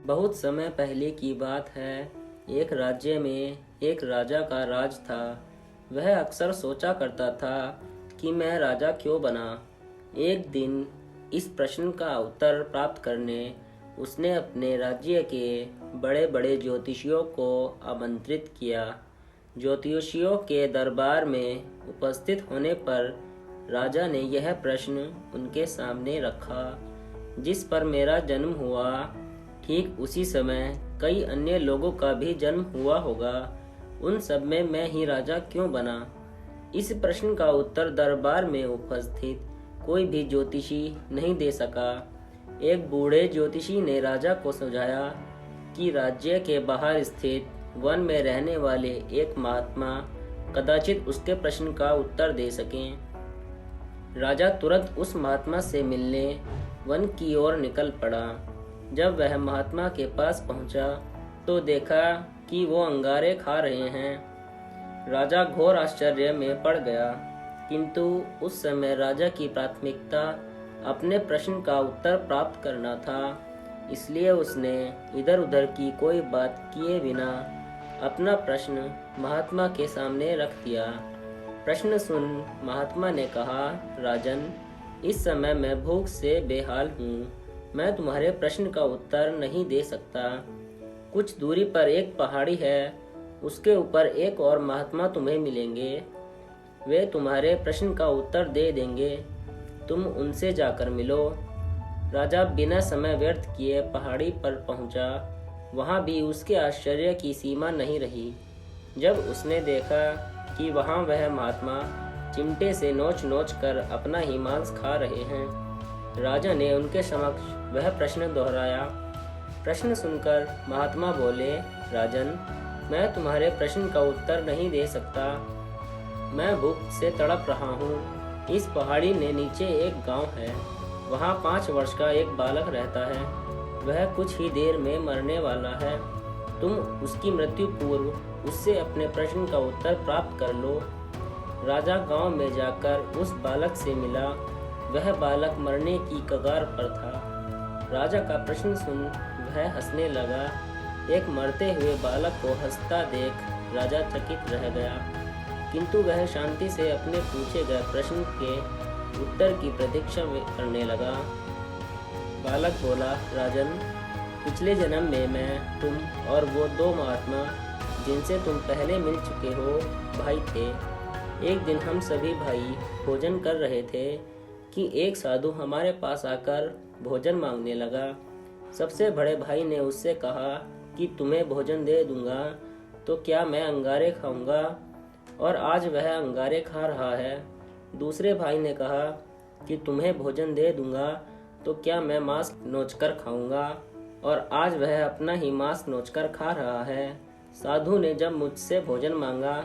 बहुत समय पहले की बात है। एक राज्य में एक राजा का राज था। वह अक्सर सोचा करता था कि मैं राजा क्यों बना। एक दिन इस प्रश्न का उत्तर प्राप्त करने उसने अपने राज्य के बड़े बड़े ज्योतिषियों को आमंत्रित किया। ज्योतिषियों के दरबार में उपस्थित होने पर राजा ने यह प्रश्न उनके सामने रखा, जिस पर मेरा जन्म हुआ, ठीक उसी समय कई अन्य लोगों का भी जन्म हुआ होगा। उन सब में मैं ही राजा क्यों बना? इस प्रश्न का उत्तर दरबार में उपस्थित कोई भी ज्योतिषी नहीं दे सका। एक बूढ़े ज्योतिषी ने राजा को सुझाया कि राज्य के बाहर स्थित वन में रहने वाले एक महात्मा कदाचित उसके प्रश्न का उत्तर दे सकें। राजा तुरंत उस महात्मा से मिलने वन की ओर निकल पड़ा। जब वह महात्मा के पास पहुंचा तो देखा कि वो अंगारे खा रहे हैं। राजा घोर आश्चर्य में पड़ गया, किंतु उस समय राजा की प्राथमिकता अपने प्रश्न का उत्तर प्राप्त करना था। इसलिए उसने इधर उधर की कोई बात किए बिना अपना प्रश्न महात्मा के सामने रख दिया। प्रश्न सुन महात्मा ने कहा, राजन, इस समय मैं भूख से बेहाल हूँ। मैं तुम्हारे प्रश्न का उत्तर नहीं दे सकता। कुछ दूरी पर एक पहाड़ी है, उसके ऊपर एक और महात्मा तुम्हें मिलेंगे। वे तुम्हारे प्रश्न का उत्तर दे देंगे। तुम उनसे जाकर मिलो। राजा बिना समय व्यर्थ किए पहाड़ी पर पहुंचा। वहां भी उसके आश्चर्य की सीमा नहीं रही जब उसने देखा कि वहां वह महात्मा चिमटे से नोच नोच कर अपना ही मांस खा रहे हैं। राजा ने उनके समक्ष वह प्रश्न दोहराया। प्रश्न सुनकर महात्मा बोले, राजन, मैं तुम्हारे प्रश्न का उत्तर नहीं दे सकता। मैं भूख से तड़प रहा हूँ। इस पहाड़ी में नीचे एक गांव है। वहाँ 5 वर्ष का एक बालक रहता है। वह कुछ ही देर में मरने वाला है। तुम उसकी मृत्यु पूर्व उससे अपने प्रश्न का उत्तर प्राप्त कर लो। राजा गांव में जाकर उस बालक से मिला। वह बालक मरने की कगार पर था। राजा का प्रश्न सुन वह हंसने लगा। एक मरते हुए बालक को हंसता देख राजा चकित रह गया, किंतु वह शांति से अपने पूछे गए प्रश्न के उत्तर की प्रतीक्षा करने लगा। बालक बोला, राजन, पिछले जन्म में मैं, तुम और वो 2 महात्मा जिनसे तुम पहले मिल चुके हो भाई थे। एक दिन हम सभी भाई भोजन कर रहे थे कि एक साधु हमारे पास आकर भोजन मांगने लगा। सबसे बड़े भाई ने उससे कहा कि तुम्हें भोजन दे दूंगा तो क्या मैं अंगारे खाऊंगा, और आज वह अंगारे खा रहा है। दूसरे भाई ने कहा कि तुम्हें भोजन दे दूंगा तो क्या मैं मांस नोचकर खाऊंगा, और आज वह अपना ही मांस नोचकर खा रहा है। साधु ने जब मुझसे भोजन मांगा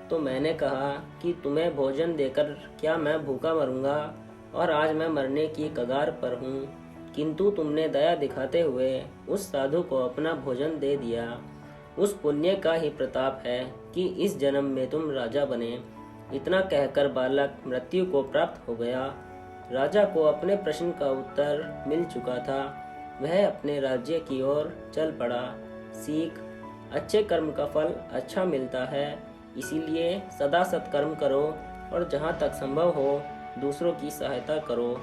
तो मैंने कहा कि तुम्हें भोजन देकर क्या मैं भूखा मरूंगा, और आज मैं मरने की कगार पर हूँ, किंतु तुमने दया दिखाते हुए उस साधु को अपना भोजन दे दिया। उस पुण्य का ही प्रताप है कि इस जन्म में तुम राजा बने। इतना कहकर बालक मृत्यु को प्राप्त हो गया। राजा को अपने प्रश्न का उत्तर मिल चुका था। वह अपने राज्य की ओर चल पड़ा। सीख, अच्छे कर्म का फल अच्छा मिलता है, इसीलिए सदा सत्कर्म करो और जहाँ तक संभव हो दूसरों की सहायता करो।